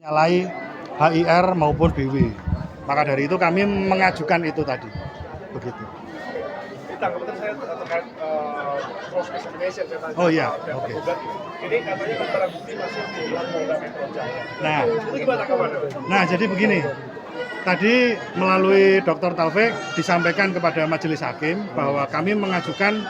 nyalai HIR maupun BW. Maka dari itu kami mengajukan itu tadi. Begitu. Tanggapan saya terkait cross examination saya tanya. Oh iya, oke. Ini katanya barang bukti masih di Polda Metro Jaya. Nah, itu gimana kabarnya? Nah, jadi begini. Tadi melalui Dr. Taufik disampaikan kepada majelis hakim bahwa kami mengajukan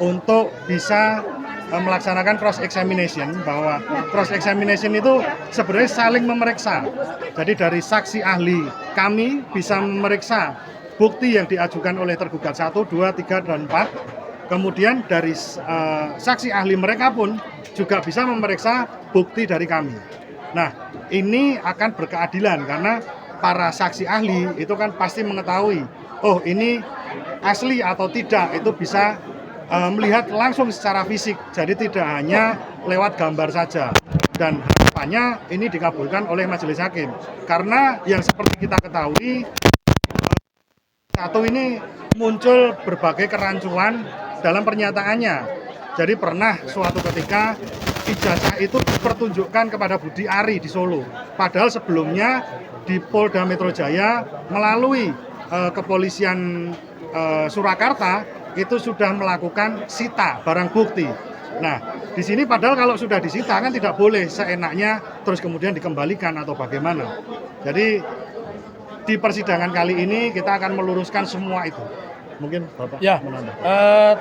untuk bisa melaksanakan cross examination, bahwa cross examination itu sebenarnya saling memeriksa. Jadi dari saksi ahli kami bisa memeriksa bukti yang diajukan oleh tergugat 1, 2, 3, dan 4. Kemudian dari saksi ahli mereka pun juga bisa memeriksa bukti dari kami. Nah, ini akan berkeadilan karena para saksi ahli itu kan pasti mengetahui, oh ini asli atau tidak, itu bisa melihat langsung secara fisik, jadi tidak hanya lewat gambar saja. Dan harapannya ini dikabulkan oleh majelis hakim, karena yang seperti kita ketahui, satu ini muncul berbagai kerancuan dalam pernyataannya. Jadi pernah suatu ketika ijazah itu dipertunjukkan kepada Budi Ari di Solo, padahal sebelumnya di Polda Metro Jaya melalui kepolisian Surakarta itu sudah melakukan sita barang bukti. Nah, di sini padahal kalau sudah disita kan tidak boleh seenaknya terus kemudian dikembalikan atau bagaimana. Jadi di persidangan kali ini kita akan meluruskan semua itu. Mungkin Bapak ya,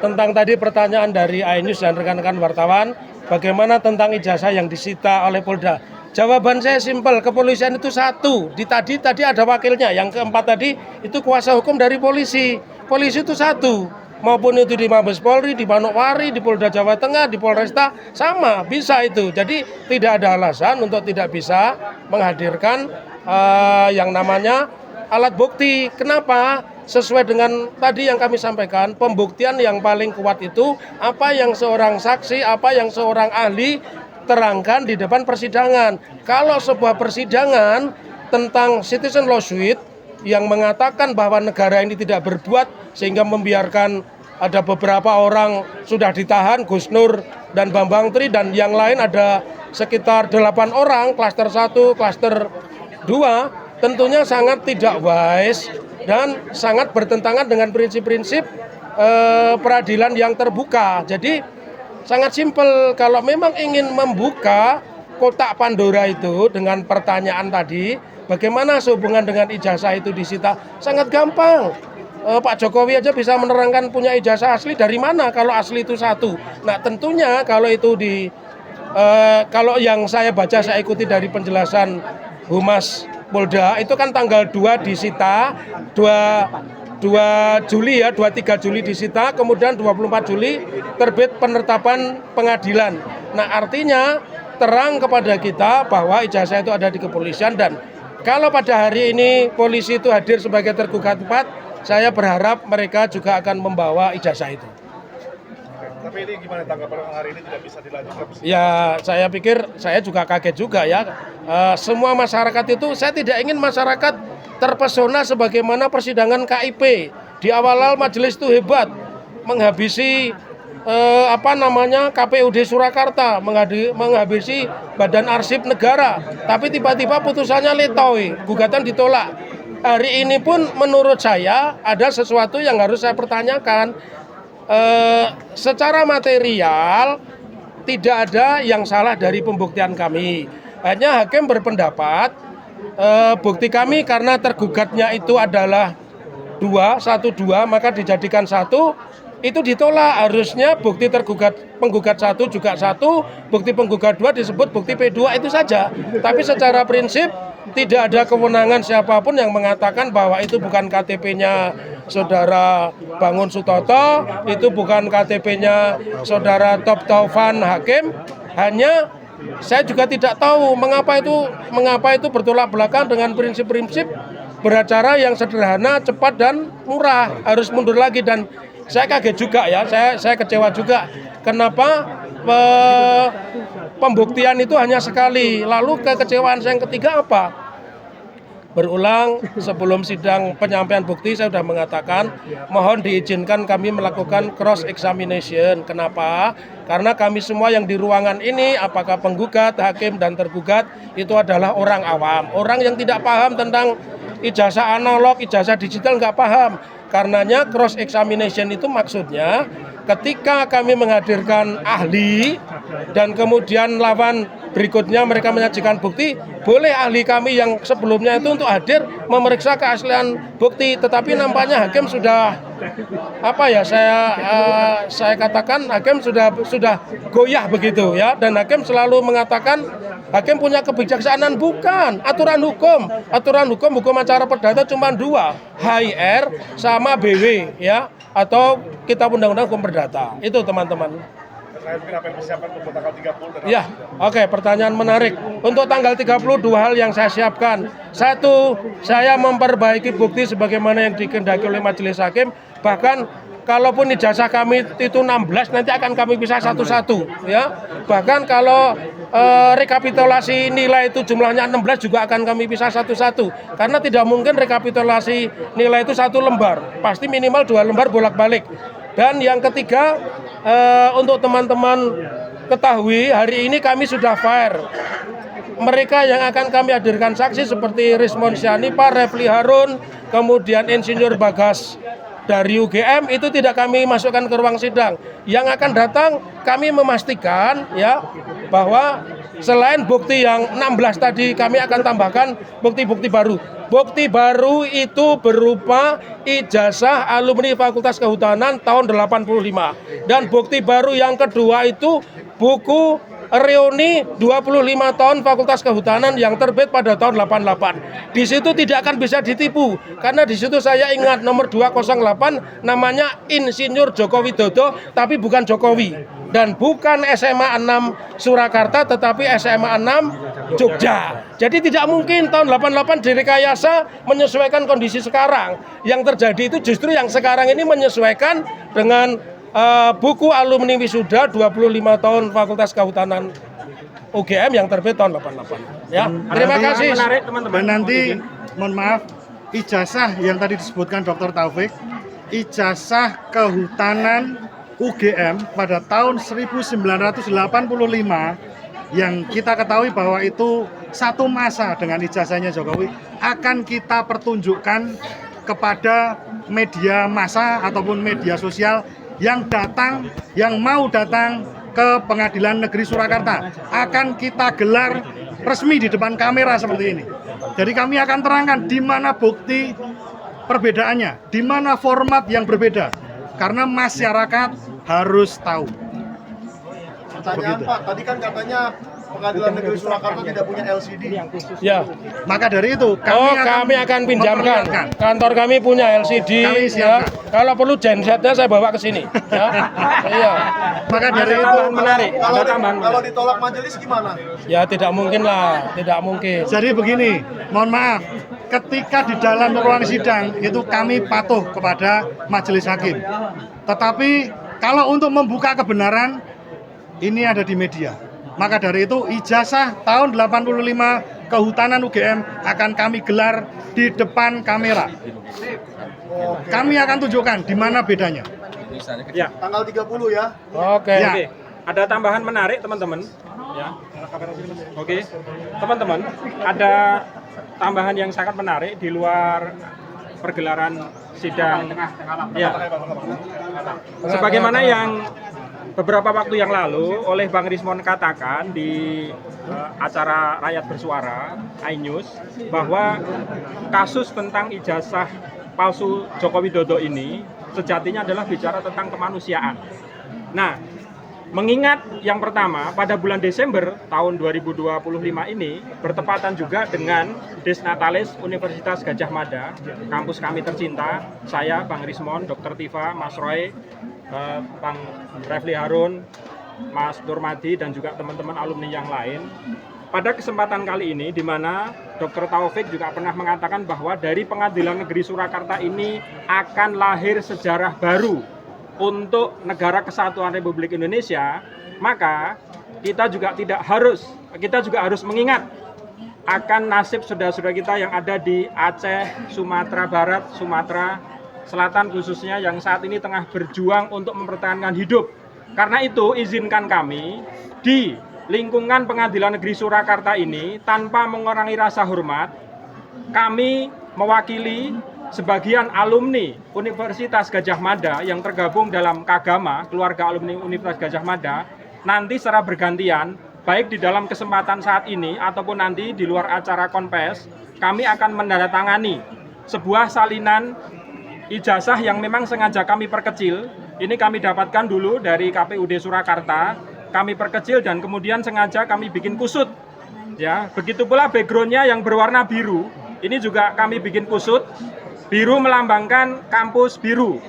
tentang tadi pertanyaan dari iNews dan rekan-rekan wartawan, bagaimana tentang ijazah yang disita oleh Polda? Jawaban saya simpel, kepolisian itu satu. Tadi ada wakilnya, yang keempat tadi itu kuasa hukum dari polisi. Polisi itu satu. Maupun itu di Mabes Polri, di Manokwari, di Polda Jawa Tengah, di Polresta, sama, bisa itu. Jadi tidak ada alasan untuk tidak bisa menghadirkan yang namanya alat bukti. Kenapa? Sesuai dengan tadi yang kami sampaikan, pembuktian yang paling kuat itu apa yang seorang saksi, apa yang seorang ahli terangkan di depan persidangan. Kalau sebuah persidangan tentang citizen lawsuit yang mengatakan bahwa negara ini tidak berbuat sehingga membiarkan ada beberapa orang sudah ditahan, Gus Nur dan Bambang Tri, dan yang lain ada sekitar 8 orang, klaster 1, klaster 2, tentunya sangat tidak wise dan sangat bertentangan dengan prinsip-prinsip peradilan yang terbuka. Jadi sangat simpel, kalau memang ingin membuka kotak Pandora itu dengan pertanyaan tadi, bagaimana sehubungan dengan ijazah itu disita? Sangat gampang. Pak Jokowi aja bisa menerangkan punya ijazah asli dari mana kalau asli itu satu. Nah tentunya kalau itu kalau yang saya baca, saya ikuti dari penjelasan Humas Polda, itu kan tanggal 2 disita, 2 Juli ya, 23 Juli disita, kemudian 24 Juli terbit penetapan pengadilan. Nah artinya terang kepada kita bahwa ijazah itu ada di kepolisian, dan kalau pada hari ini polisi itu hadir sebagai tergugat 4, saya berharap mereka juga akan membawa ijazah itu. Tapi ini gimana tanggapan hari ini tidak bisa dilanjutkan? Ya, saya pikir saya juga kaget juga ya. Semua masyarakat itu, saya tidak ingin masyarakat terpesona sebagaimana persidangan KIP. Di awal-awal majelis itu hebat, menghabisi KPUD Surakarta, menghabisi Badan Arsip Negara. Tapi tiba-tiba putusannya letoy, gugatan ditolak. Hari ini pun menurut saya ada sesuatu yang harus saya pertanyakan. Secara material tidak ada yang salah dari pembuktian kami. Hanya hakim berpendapat bukti kami karena tergugatnya itu adalah 1, 2, maka dijadikan 1, itu ditolak. Harusnya bukti penggugat 1 juga 1, bukti penggugat 2 disebut bukti P2, itu saja. Tapi secara prinsip tidak ada kewenangan siapapun yang mengatakan bahwa itu bukan KTP-nya Saudara Bangun Sutoto, itu bukan KTP-nya Saudara Top Taufan Hakim. Hanya saya juga tidak tahu mengapa itu bertolak belakang dengan prinsip-prinsip beracara yang sederhana, cepat dan murah. Harus mundur lagi, dan saya kaget juga ya, saya kecewa juga. Kenapa pembuktian itu hanya sekali? Lalu kekecewaan saya yang ketiga apa? berulang sebelum sidang penyampaian bukti saya sudah mengatakan mohon diizinkan kami melakukan cross examination. Kenapa? Karena kami semua yang di ruangan ini, apakah penggugat, hakim dan tergugat, itu adalah orang awam, orang yang tidak paham tentang ijazah analog, ijazah digital, nggak paham. Karenanya cross examination itu maksudnya ketika kami menghadirkan ahli dan kemudian lawan berikutnya mereka menyajikan bukti, boleh ahli kami yang sebelumnya itu untuk hadir memeriksa keaslian bukti. Tetapi nampaknya hakim sudah saya katakan hakim sudah goyah begitu ya, dan hakim selalu mengatakan hakim punya kebijaksanaan. Bukan, aturan hukum acara perdata cuma 2, HIR sama BW ya, atau kitab undang-undang hukum perdata. Itu teman-teman. Mungkin apa yang disiapkan untuk tanggal 30 dan Ya, oke, pertanyaan menarik. Untuk tanggal 30 2 hal yang saya siapkan. 1, saya memperbaiki bukti sebagaimana yang dikehendaki oleh majelis hakim. Bahkan kalaupun ijazah kami itu 16, nanti akan kami pisah satu-satu ya. Bahkan kalau rekapitulasi nilai itu jumlahnya 16 juga akan kami pisah satu-satu. Karena tidak mungkin rekapitulasi nilai itu 1 lembar. Pasti minimal 2 lembar bolak-balik. Dan yang ketiga, untuk teman-teman ketahui, hari ini kami sudah fair. Mereka yang akan kami hadirkan saksi seperti Rismon Syanipa, Refli Harun, kemudian Insinyur Bagas dari UGM itu tidak kami masukkan ke ruang sidang. Yang akan datang kami memastikan ya bahwa selain bukti yang 16 tadi, kami akan tambahkan bukti-bukti baru. Bukti baru itu berupa ijazah alumni Fakultas Kehutanan tahun 85. Dan bukti baru yang kedua itu buku reuni 25 tahun Fakultas Kehutanan yang terbit pada tahun 88. Di situ tidak akan bisa ditipu karena di situ saya ingat nomor 208 namanya Insinyur Joko Widodo tapi bukan Jokowi. Dan bukan SMA 6 Surakarta tetapi SMA 6 Jogja. Jadi tidak mungkin tahun 88 direkayasa menyesuaikan kondisi sekarang. Yang terjadi itu justru yang sekarang ini menyesuaikan dengan buku alumni wisuda 25 tahun Fakultas Kehutanan UGM yang terbit tahun 88. Ya, terima kasih. Menarik, teman-teman. Dan nanti mohon maaf, ijazah yang tadi disebutkan Dr. Taufik, ijazah kehutanan UGM pada tahun 1985 yang kita ketahui bahwa itu satu masa dengan ijazahnya Jokowi akan kita pertunjukkan kepada media massa ataupun media sosial yang mau datang ke Pengadilan Negeri Surakarta. Akan kita gelar resmi di depan kamera seperti ini. Jadi kami akan terangkan di mana bukti perbedaannya, di mana format yang berbeda. Karena masyarakat harus tahu. pertanyaan Begitu. Pak, tadi kan katanya Pengadilan Negeri Surakarta tidak punya LCD. Ya. Maka dari itu kami akan pinjamkan. memperlihatkan. Kantor kami punya LCD. Kami Ya. siapkan. Kalau perlu gensetnya saya bawa ke sini. Ya. Iya. Maka dari itu menarik. Kalau ditolak majelis gimana? Ya tidak mungkin lah, tidak mungkin. jadi begini, mohon maaf, ketika di dalam ruang sidang itu kami patuh kepada majelis hakim. Tetapi kalau untuk membuka kebenaran ini ada di media. Maka dari itu ijazah tahun 85 Kehutanan UGM akan kami gelar di depan kamera. Kami akan tunjukkan di mana bedanya. Ya, Tanggal 30 ya. Oke. Ya. oke. Ada tambahan menarik teman-teman. Ya. Oke, teman-teman, ada tambahan yang sangat menarik di luar pergelaran sidang. Ya. Sebagaimana yang beberapa waktu yang lalu oleh Bang Rismon katakan di acara Rakyat Bersuara iNews bahwa kasus tentang ijazah palsu Joko Widodo ini sejatinya adalah bicara tentang kemanusiaan. Nah, mengingat yang pertama pada bulan Desember tahun 2025 ini bertepatan juga dengan Desnatalis Universitas Gadjah Mada, kampus kami tercinta, saya Bang Rismon, Dr. Tifa, Mas Roy, Bang Refli Harun, Mas Nurmadi dan juga teman-teman alumni yang lain. Pada kesempatan kali ini di mana Dr. Taufik juga pernah mengatakan bahwa dari Pengadilan Negeri Surakarta ini akan lahir sejarah baru untuk Negara Kesatuan Republik Indonesia, maka kita juga harus mengingat akan nasib saudara-saudara kita yang ada di Aceh, Sumatera Barat, Sumatera Selatan khususnya yang saat ini tengah berjuang untuk mempertahankan hidup. Karena itu izinkan kami di lingkungan Pengadilan Negeri Surakarta ini tanpa mengurangi rasa hormat, kami mewakili sebagian alumni Universitas Gadjah Mada yang tergabung dalam Kagama, keluarga alumni Universitas Gadjah Mada, nanti secara bergantian, baik di dalam kesempatan saat ini ataupun nanti di luar acara konpes, kami akan menandatangani sebuah salinan ijazah yang memang sengaja kami perkecil. Ini kami dapatkan dulu dari KPUD Surakarta, kami perkecil dan kemudian sengaja kami bikin kusut. Ya, begitu pula backgroundnya yang berwarna biru, ini juga kami bikin kusut. Biru melambangkan kampus biru,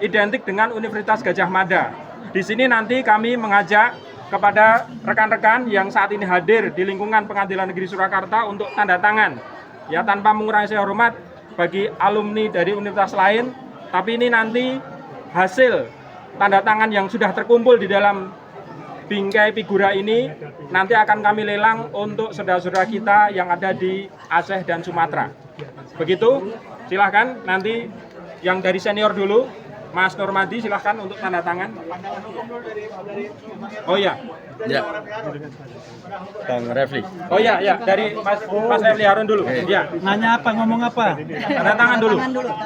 identik dengan Universitas Gadjah Mada. Di sini nanti kami mengajak kepada rekan-rekan yang saat ini hadir di lingkungan Pengadilan Negeri Surakarta untuk tanda tangan. Ya, tanpa mengurangi rasa hormat bagi alumni dari universitas lain, tapi ini nanti hasil tanda tangan yang sudah terkumpul di dalam bingkai figura ini nanti akan kami lelang untuk saudara-saudara kita yang ada di Aceh dan Sumatera. Begitu, silahkan nanti yang dari senior dulu, Mas Normadi silahkan untuk tanda tangan. Oh ya, Bang Refli. oh ya, dari Mas Refli Harun dulu. Ya, Nanya apa, ngomong apa? tanda tangan dulu.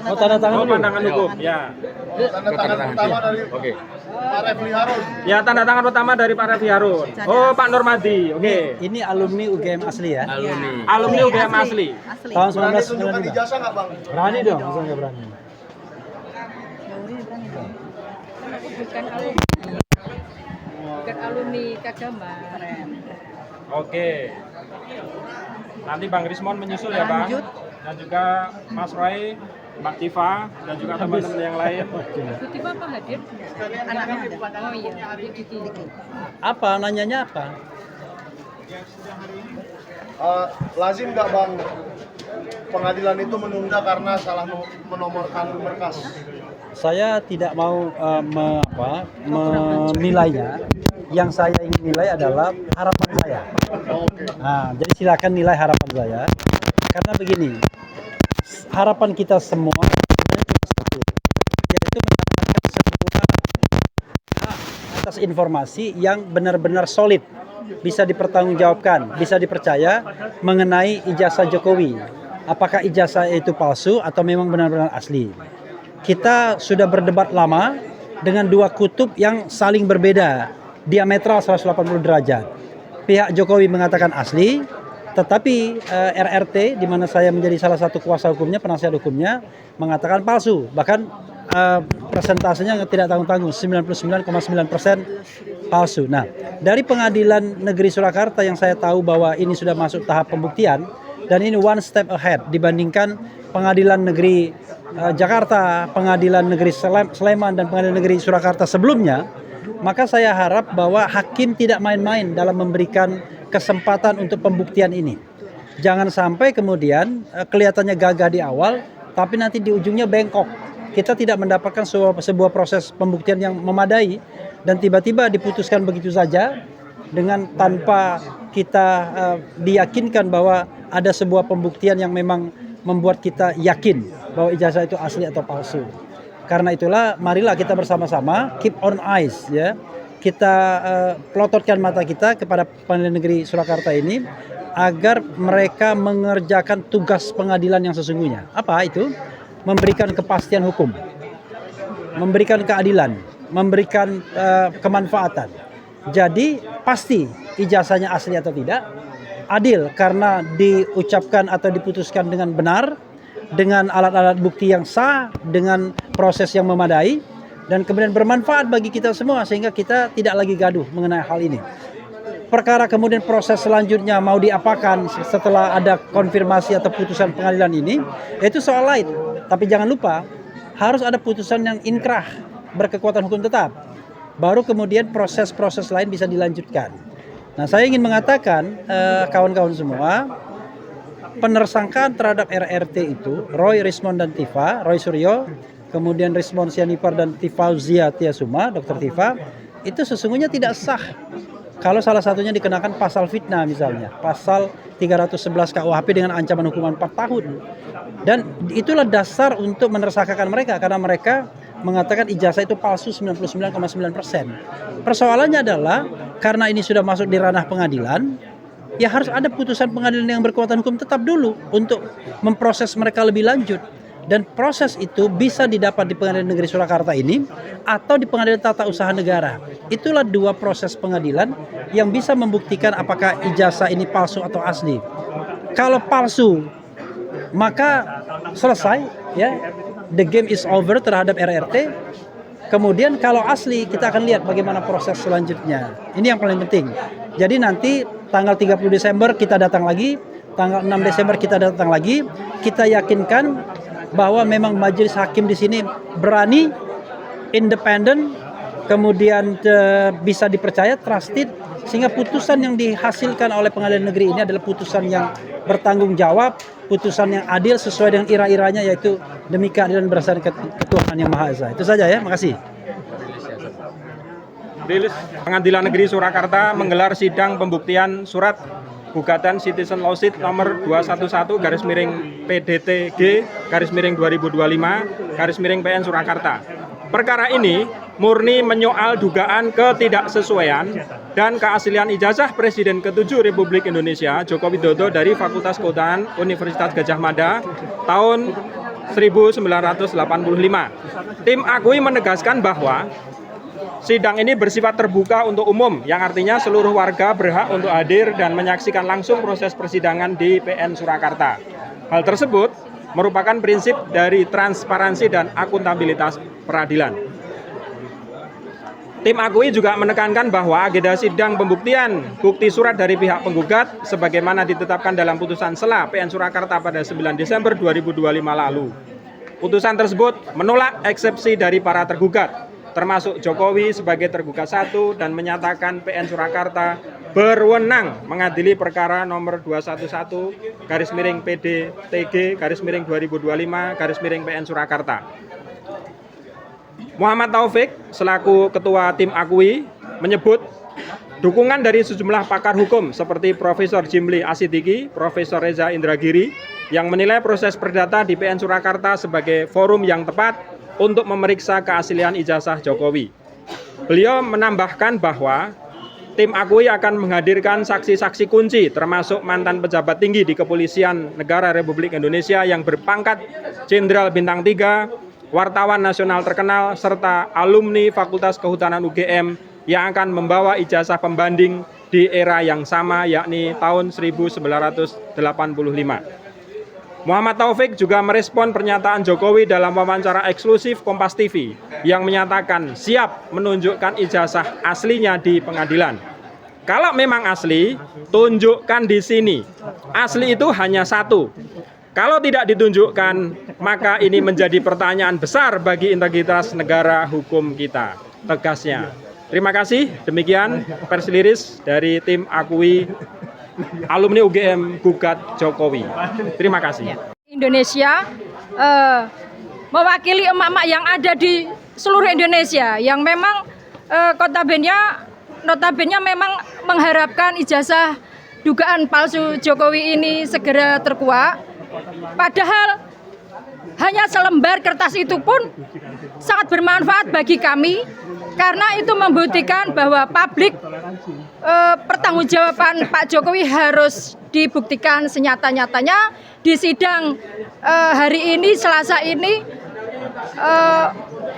Oh, tanda tangan Oh, dulu. pandangan hukum. Ya, Tanda tangan pertama dari Oke. Pak Refli Harun. ya tanda tangan pertama dari Pak Refli Harun. Oh, Pak Normadi. Oke. Ini alumni UGM asli ya? Alumni UGM asli. Tahun Berani tunjukkan 1995. ijazah nggak Bang? Berani dong, masa nggak berani? Bukan alumni Kagama. Oke. Nanti Bang Rismon menyusul ya, Bang. Dan juga Mas Roy, Mbak Tifa, dan juga teman-teman yang lain. Bu Tifa apa hadir? Anaknya ada. Oh iya, Diki. Apa, nanyanya apa? Lazim nggak Bang pengadilan itu menunda karena salah menomorkan berkas? Saya tidak mau menilainya. Yang saya ingin nilai adalah harapan saya. Nah, jadi silakan nilai harapan saya. Karena begini, harapan kita semua sebenarnya cuma satu, yaitu mendapatkan sebuah hak atas informasi yang benar-benar solid, bisa dipertanggungjawabkan, bisa dipercaya mengenai ijazah Jokowi. Apakah ijazah itu palsu atau memang benar-benar asli? Kita sudah berdebat lama dengan dua kutub yang saling berbeda, diametral 180 derajat. Pihak Jokowi mengatakan asli, tetapi RRT, di mana saya menjadi salah satu kuasa hukumnya, penasihat hukumnya, mengatakan palsu. Bahkan persentasenya tidak tanggung-tanggung, 99,9% palsu. Nah, dari Pengadilan Negeri Surakarta yang saya tahu bahwa ini sudah masuk tahap pembuktian, dan ini one step ahead dibandingkan Pengadilan Negeri Jakarta, Pengadilan Negeri Sleman, dan Pengadilan Negeri Surakarta sebelumnya, maka saya harap bahwa hakim tidak main-main dalam memberikan kesempatan untuk pembuktian ini. Jangan sampai kemudian kelihatannya gagah di awal, tapi nanti di ujungnya bengkok. Kita tidak mendapatkan sebuah proses pembuktian yang memadai, dan tiba-tiba diputuskan begitu saja dengan tanpa kita diyakinkan bahwa ada sebuah pembuktian yang memang membuat kita yakin bahwa ijazah itu asli atau palsu. Karena itulah marilah kita bersama-sama keep on eyes, ya. Kita pelototkan mata kita kepada Pengadilan Negeri Surakarta ini agar mereka mengerjakan tugas pengadilan yang sesungguhnya. Apa itu? Memberikan kepastian hukum, memberikan keadilan, memberikan kemanfaatan. Jadi pasti ijazahnya asli atau tidak, adil karena diucapkan atau diputuskan dengan benar, dengan alat-alat bukti yang sah, dengan proses yang memadai, dan kemudian bermanfaat bagi kita semua sehingga kita tidak lagi gaduh mengenai hal ini. Perkara kemudian proses selanjutnya mau diapakan setelah ada konfirmasi atau putusan pengadilan ini, itu soal lain. Tapi jangan lupa harus ada putusan yang inkrah, berkekuatan hukum tetap. Baru kemudian proses-proses lain bisa dilanjutkan. Nah, saya ingin mengatakan kawan-kawan semua, penersangkaan terhadap RRT itu, Roy, Rismon, dan Tifa, Roy Suryo, kemudian Rismon Sianipar dan Tifauzia Tiasuma, Dr. Tifa, itu sesungguhnya tidak sah. kalau salah satunya dikenakan pasal fitnah misalnya, pasal 311 KUHP dengan ancaman hukuman 4 tahun. Dan itulah dasar untuk menersangkakan mereka, karena mereka mengatakan ijazah itu palsu 99,9%. Persoalannya adalah karena ini sudah masuk di ranah pengadilan, ya harus ada putusan pengadilan yang berkekuatan hukum tetap dulu untuk memproses mereka lebih lanjut. Dan proses itu bisa didapat di Pengadilan Negeri Surakarta ini atau di Pengadilan Tata Usaha Negara. Itulah dua proses pengadilan yang bisa membuktikan apakah ijazah ini palsu atau asli. Kalau palsu, maka selesai, ya, the game is over terhadap RRT. Kemudian kalau asli, kita akan lihat bagaimana proses selanjutnya. Ini yang paling penting. Jadi nanti tanggal 30 Desember kita datang lagi, tanggal 6 Desember kita datang lagi, kita yakinkan bahwa memang majelis hakim di sini berani, independen, kemudian bisa dipercaya, trusted, sehingga putusan yang dihasilkan oleh pengadilan negeri ini adalah putusan yang bertanggung jawab, putusan yang adil sesuai dengan ira-iranya, yaitu demi keadilan berdasarkan ketuhanan yang Maha Esa. Itu saja ya, makasih. Pengadilan Negeri Surakarta menggelar sidang pembuktian surat gugatan Citizen Lawsuit nomor 211/PDTG/2025/PN Surakarta. Perkara ini murni menyoal dugaan ketidaksesuaian dan keaslian ijazah Presiden ke-7 Republik Indonesia Joko Widodo dari Fakultas Kehutanan Universitas Gadjah Mada tahun 1985. Tim Akui menegaskan bahwa sidang ini bersifat terbuka untuk umum, yang artinya seluruh warga berhak untuk hadir dan menyaksikan langsung proses persidangan di PN Surakarta. Hal tersebut merupakan prinsip dari transparansi dan akuntabilitas peradilan. Tim Akui juga menekankan bahwa agenda sidang pembuktian bukti surat dari pihak penggugat sebagaimana ditetapkan dalam putusan sela PN Surakarta pada 9 Desember 2025 lalu. Putusan tersebut menolak eksepsi dari para tergugat, termasuk Jokowi sebagai tergugat 1, dan menyatakan PN Surakarta berwenang mengadili perkara nomor 211/PDTG/2025/PN Surakarta. Muhammad Taufik selaku Ketua Tim Akui menyebut dukungan dari sejumlah pakar hukum seperti Profesor Jimli Asidiki, Profesor Reza Indragiri yang menilai proses perdata di PN Surakarta sebagai forum yang tepat untuk memeriksa keaslian ijazah Jokowi. Beliau menambahkan bahwa tim Akui akan menghadirkan saksi-saksi kunci termasuk mantan pejabat tinggi di Kepolisian Negara Republik Indonesia yang berpangkat Jenderal Bintang 3, wartawan nasional terkenal, serta alumni Fakultas Kehutanan UGM yang akan membawa ijazah pembanding di era yang sama, yakni tahun 1985. Muhammad Taufik juga merespon pernyataan Jokowi dalam wawancara eksklusif Kompas TV yang menyatakan siap menunjukkan ijazah aslinya di pengadilan. Kalau memang asli, tunjukkan di sini. Asli itu hanya satu. Kalau tidak ditunjukkan, maka ini menjadi pertanyaan besar bagi integritas negara hukum kita, tegasnya. Terima kasih, demikian pers liris dari tim Akui alumni UGM gugat Jokowi. Terima kasih. Indonesia mewakili emak-emak yang ada di seluruh Indonesia yang memang notabene memang mengharapkan ijazah dugaan palsu Jokowi ini segera terkuak. Padahal hanya selembar kertas itu pun sangat bermanfaat bagi kami karena itu membuktikan bahwa publik pertanggungjawaban Pak Jokowi harus dibuktikan senyata-nyatanya di sidang hari ini, Selasa ini,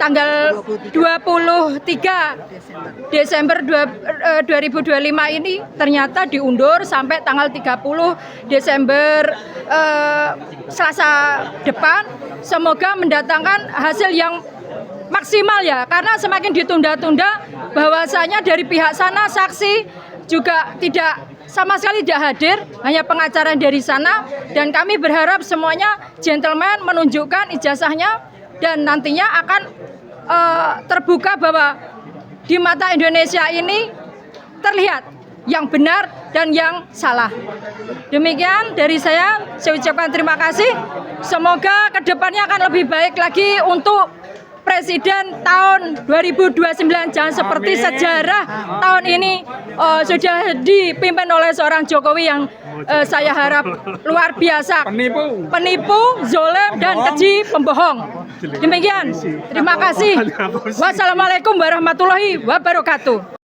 tanggal 23 Desember 2025 ini ternyata diundur sampai tanggal 30 Desember Selasa depan. Semoga mendatangkan hasil yang maksimal ya, karena semakin ditunda-tunda bahwasanya dari pihak sana saksi juga tidak sama sekali tidak hadir, hanya pengacara dari sana, dan kami berharap semuanya gentleman menunjukkan ijazahnya dan nantinya akan terbuka bahwa di mata Indonesia ini terlihat yang benar dan yang salah. Demikian dari saya ucapkan terima kasih. Semoga kedepannya akan lebih baik lagi untuk Presiden tahun 2029, jangan seperti sejarah tahun ini sudah dipimpin oleh seorang Jokowi yang saya harap luar biasa, penipu, zolim, dan keji, pembohong. Demikian, terima kasih. Wassalamualaikum warahmatullahi wabarakatuh.